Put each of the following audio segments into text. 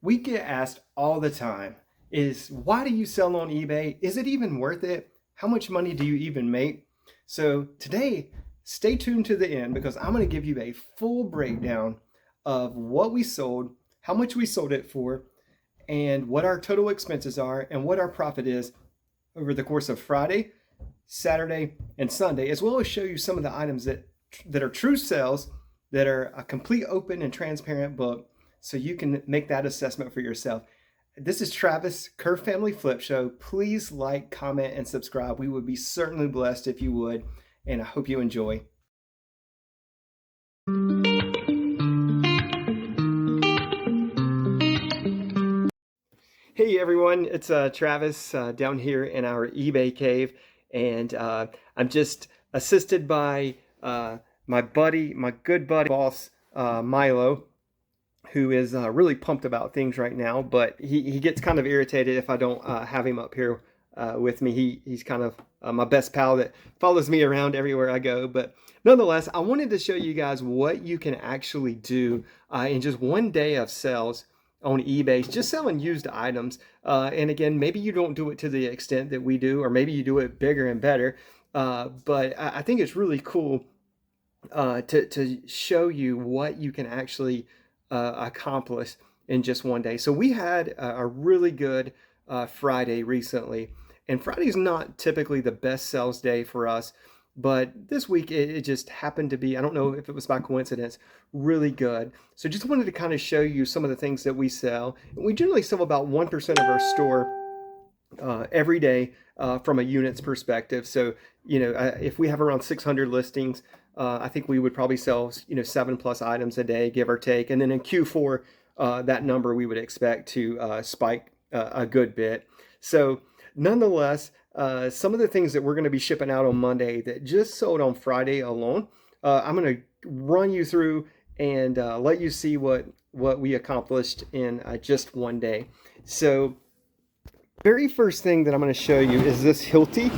We get asked all the time is why do you sell on eBay? Is it even worth it? How much money do you even make? So today, stay tuned to the end because I'm going to give you a full breakdown of what we sold, how much we sold it for, and what our total expenses are and what our profit is over the course of Friday, Saturday, and Sunday, as well as show you some of the items that are true sales, that are a complete open and transparent book, so you can make that assessment for yourself. This is Travis, Curve Family Flip Show. Please like, comment, and subscribe. We would be certainly blessed if you would, and I hope you enjoy. Hey everyone, it's Travis down here in our eBay cave, and I'm just assisted by my good buddy boss, Milo, who is really pumped about things right now, but he gets kind of irritated if I don't have him up here with me. He's kind of my best pal that follows me around everywhere I go. But nonetheless, I wanted to show you guys what you can actually do in just one day of sales on eBay, just selling used items. And again, maybe you don't do it to the extent that we do, or maybe you do it bigger and better. But I think it's really cool to show you what you can actually accomplish in just one day. So we had a really good Friday recently, and Friday's not typically the best sales day for us, but this week it just happened to be, I don't know if it was by coincidence, really good. So just wanted to kind of show you some of the things that we sell. We generally sell about 1% of our store every day from a units perspective. So, if we have around 600 listings, I think we would probably sell, 7+ items a day, give or take. And then in Q4, that number we would expect to spike a good bit. So nonetheless, some of the things that we're going to be shipping out on Monday that just sold on Friday alone, I'm going to run you through and let you see what we accomplished in just one day. So very first thing that I'm going to show you is this Hilti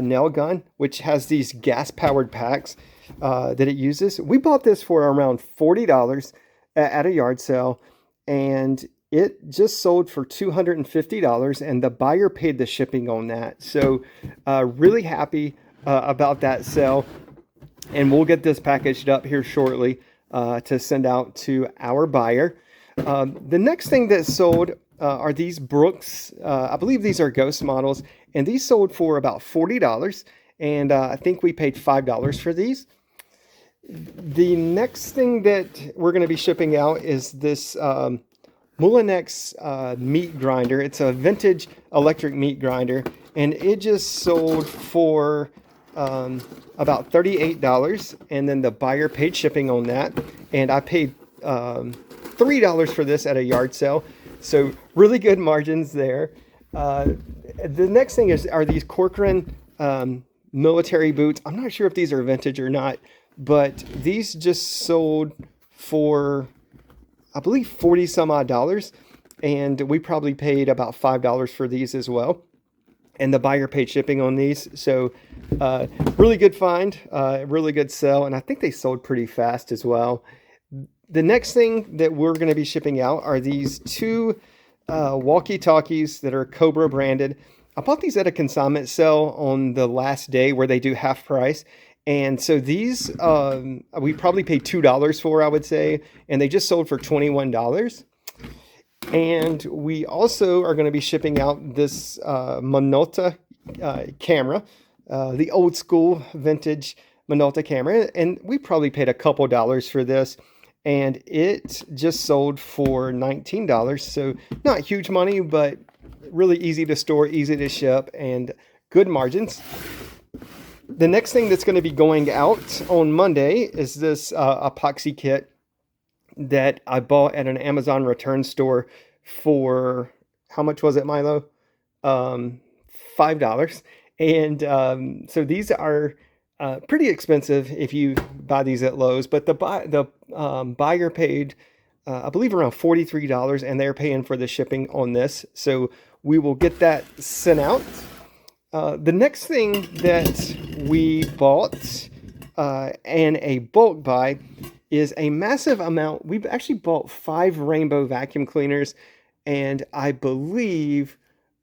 nail gun, which has these gas-powered packs that it uses. We bought this for around $40 at a yard sale, and it just sold for $250, and the buyer paid the shipping on that. So really happy about that sale, and we'll get this packaged up here shortly to send out to our buyer. The next thing that sold are these Brooks. I believe these are Ghost models, and these sold for about $40, and I think we paid $5 for these. The next thing that we're going to be shipping out is this Moulinex meat grinder. It's a vintage electric meat grinder, and it just sold for about $38, and then the buyer paid shipping on that, and I paid $3 for this at a yard sale. So really good margins there. The next thing are these Corcoran military boots. I'm not sure if these are vintage or not, but these just sold for, I believe, 40 some odd dollars, and we probably paid about $5 for these as well, and the buyer paid shipping on these. So really good find, really good sell, and I think they sold pretty fast as well. The next thing that we're going to be shipping out are these two walkie-talkies that are Cobra branded. I bought these at a consignment sale on the last day where they do half price. And so these we probably paid $2 for, I would say, and they just sold for $21. And we also are going to be shipping out this Minolta camera, the old school vintage Minolta camera, and we probably paid a couple dollars for this, and it just sold for $19. So not huge money, but really easy to store, easy to ship, and good margins. The next thing that's going to be going out on Monday is this epoxy kit that I bought at an Amazon return store for, how much was it, Milo? $5. And so these are pretty expensive if you buy these at Lowe's, but the buyer paid, I believe, around $43, and they're paying for the shipping on this. So we will get that sent out. The next thing that we bought and a bulk buy is a massive amount. We've actually bought 5 rainbow vacuum cleaners, and I believe,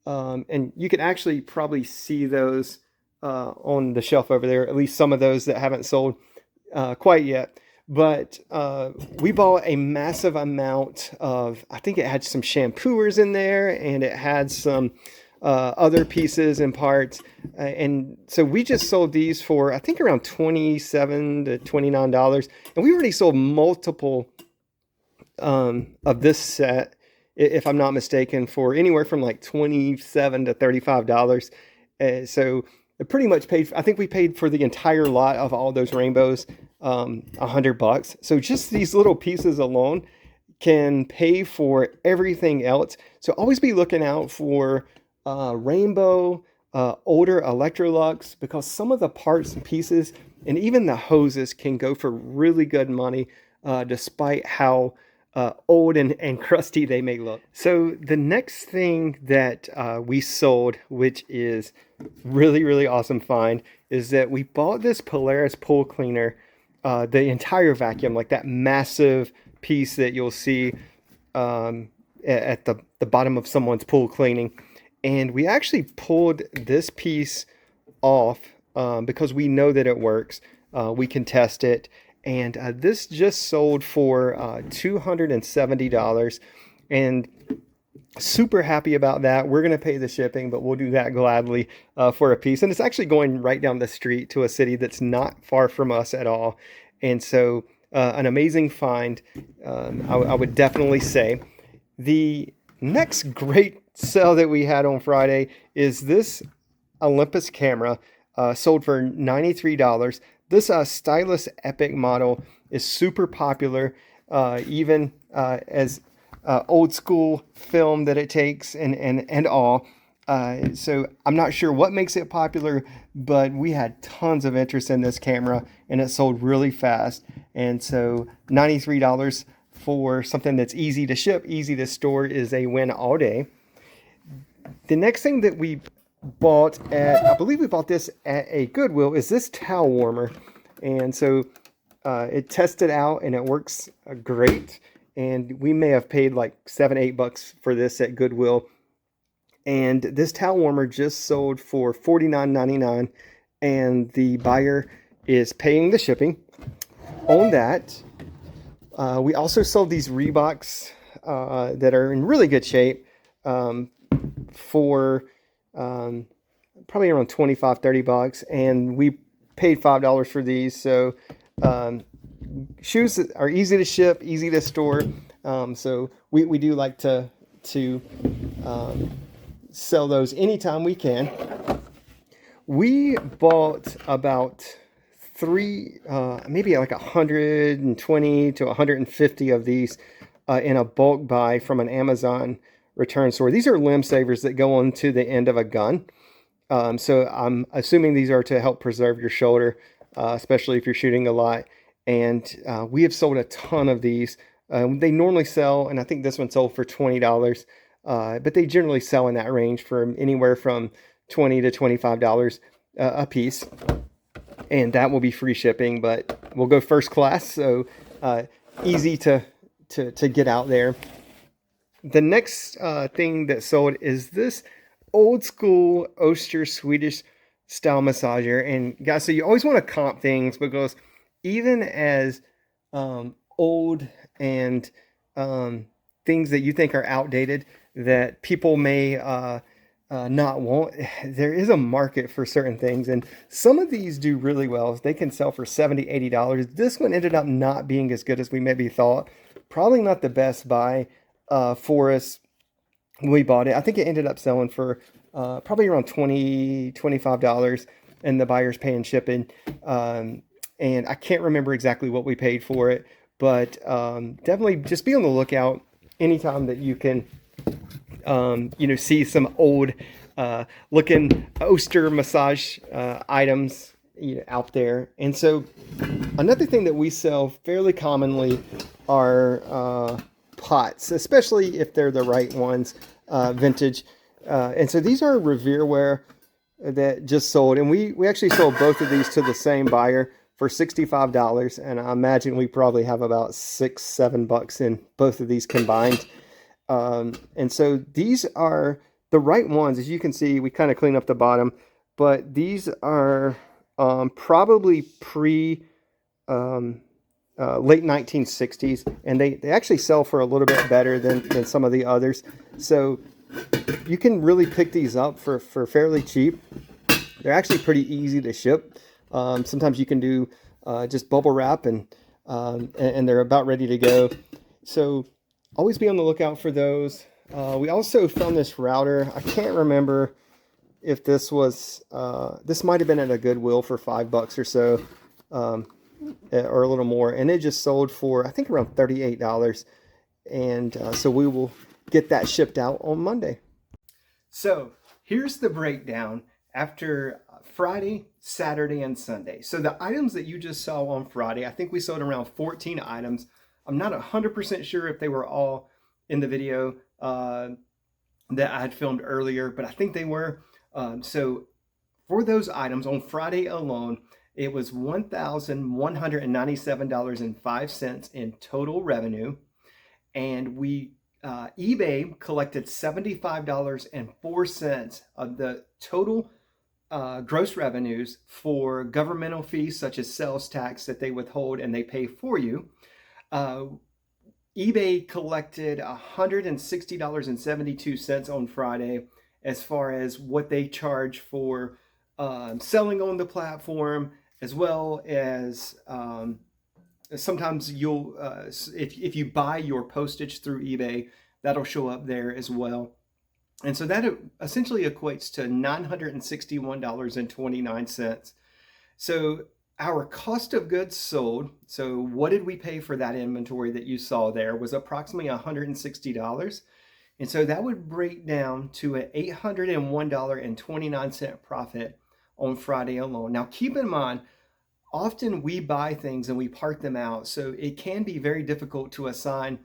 and you can actually probably see those on the shelf over there, at least some of those that haven't sold quite yet. But we bought a massive amount of, I think it had some shampooers in there, and it had some other pieces and parts. And so we just sold these for, I think, around $27 to $29. And we already sold multiple of this set, if I'm not mistaken, for anywhere from like $27 to $35. So it pretty much paid, I think we paid for the entire lot of all those rainbows $100. So just these little pieces alone can pay for everything else. So always be looking out for rainbow, older Electrolux, because some of the parts and pieces and even the hoses can go for really good money, despite how old and crusty they may look. So the next thing that we sold, which is really, really awesome find, is that we bought this Polaris pool cleaner, the entire vacuum, like that massive piece that you'll see at the bottom of someone's pool cleaning. And we actually pulled this piece off because we know that it works. We can test it. And this just sold for $270. And super happy about that. We're going to pay the shipping, but we'll do that gladly for a piece. And it's actually going right down the street to a city that's not far from us at all. And so an amazing find, I would definitely say. The next great sale that we had on Friday is this Olympus camera, sold for $93. This Stylus Epic model is super popular, even as old school film that it takes and all. So I'm not sure what makes it popular, but we had tons of interest in this camera and it sold really fast. And so $93 for something that's easy to ship, easy to store is a win all day. The next thing that we bought at, I believe we bought this at a Goodwill, is this towel warmer. And so it tested out and it works great. And we may have paid like $7, $8 for this at Goodwill. And this towel warmer just sold for $49.99, and the buyer is paying the shipping on that. We also sold these Reeboks that are in really good shape for probably around $25, $30, and we paid $5 for these. So shoes that are easy to ship, easy to store. So we do like to sell those anytime we can. We bought about maybe like 120 to 150 of these in a bulk buy from an Amazon return store. These are limb savers that go onto the end of a gun. So I'm assuming these are to help preserve your shoulder, especially if you're shooting a lot. And we have sold a ton of these. They normally sell, and I think this one sold for $20, but they generally sell in that range for anywhere from $20 to $25 a piece. And that will be free shipping, but we'll go first class, so easy to get out there. The next thing that sold is this old school Oster Swedish style massager. And guys, so you always want to comp things, because even as old and things that you think are outdated that people may not want, there is a market for certain things, and some of these do really well. They can sell for $70, $80. This one ended up not being as good as we maybe thought. Probably not the best buy for us when we bought it. I think it ended up selling for probably around $20, $25, and the buyer's paying shipping. And I can't remember exactly what we paid for it, but definitely just be on the lookout anytime that you can see some old looking Oster massage items out there. And so another thing that we sell fairly commonly are pots, especially if they're the right ones, vintage. And so these are Revereware that just sold, and we actually sold both of these to the same buyer for $65, and I imagine we probably have about $6, $7 in both of these combined. And so these are the right ones. As you can see, we kind of clean up the bottom, but these are probably pre late 1960s, and they actually sell for a little bit better than some of the others. So you can really pick these up for fairly cheap. They're actually pretty easy to ship. Sometimes you can do just bubble wrap and they're about ready to go. So always be on the lookout for those. We also found this router. I can't remember if this was, this might have been at a Goodwill for $5 or so, or a little more. And it just sold for, I think, around $38. And so we will get that shipped out on Monday. So here's the breakdown after Friday, Saturday, and Sunday. So the items that you just saw on Friday, I think we sold around 14 items. I'm not 100% sure if they were all in the video that I had filmed earlier, but I think they were. So for those items on Friday alone, it was $1,197.05 in total revenue. And we eBay collected $75.04 of the total gross revenues for governmental fees such as sales tax that they withhold and they pay for you. eBay collected $160.72 on Friday as far as what they charge for selling on the platform, as well as sometimes you'll, if you buy your postage through eBay, that'll show up there as well. And so that essentially equates to $961.29. So our cost of goods sold, so what did we pay for that inventory that you saw there, was approximately $160. And so that would break down to an $801.29 profit on Friday alone. Now keep in mind, often we buy things and we part them out, so it can be very difficult to assign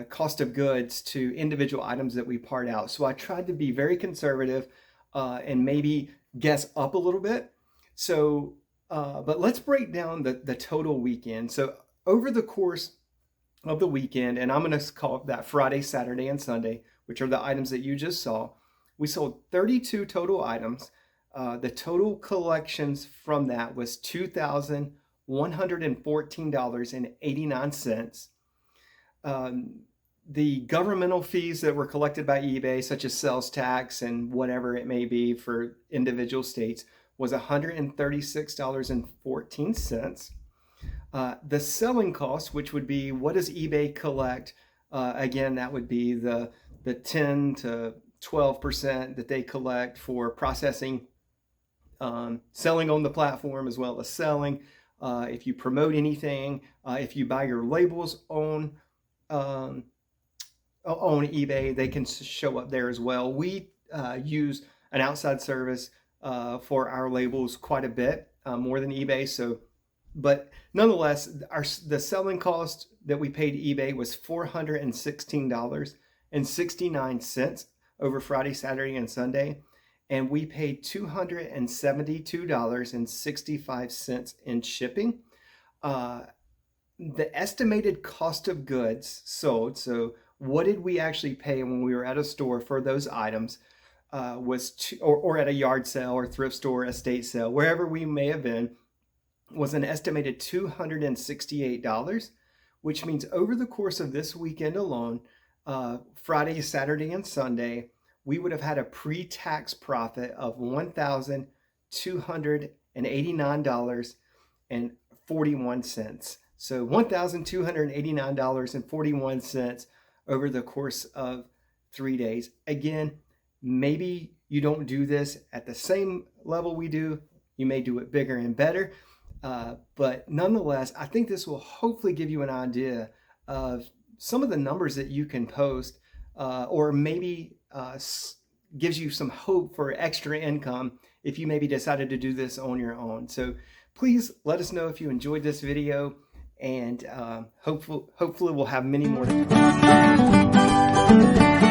cost of goods to individual items that we part out. So I tried to be very conservative and maybe guess up a little bit. So, but let's break down the total weekend. So over the course of the weekend, and I'm going to call it that Friday, Saturday, and Sunday, which are the items that you just saw, we sold 32 total items. The total collections from that was $2,114.89. The governmental fees that were collected by eBay, such as sales tax and whatever it may be for individual states, was $136.14. The selling cost, which would be what does eBay collect? Again, that would be the 10 to 12% that they collect for processing, selling on the platform, as well as selling. If you promote anything, if you buy your labels on eBay, they can show up there as well. We use an outside service for our labels quite a bit, more than eBay. So, but nonetheless, the selling cost that we paid eBay was $416.69 over Friday, Saturday, and Sunday. And we paid $272.65 in shipping. The estimated cost of goods sold, so what did we actually pay when we were at a store for those items, or at a yard sale or thrift store, estate sale, wherever we may have been, was an estimated $268, which means over the course of this weekend alone, Friday, Saturday, and Sunday, we would have had a pre-tax profit of $1,289.41. So $1,289.41 over the course of 3 days. Again, maybe you don't do this at the same level we do. You may do it bigger and better. But nonetheless, I think this will hopefully give you an idea of some of the numbers that you can post, or maybe gives you some hope for extra income if you maybe decided to do this on your own. So please let us know if you enjoyed this video, and hopefully we'll have many more to come.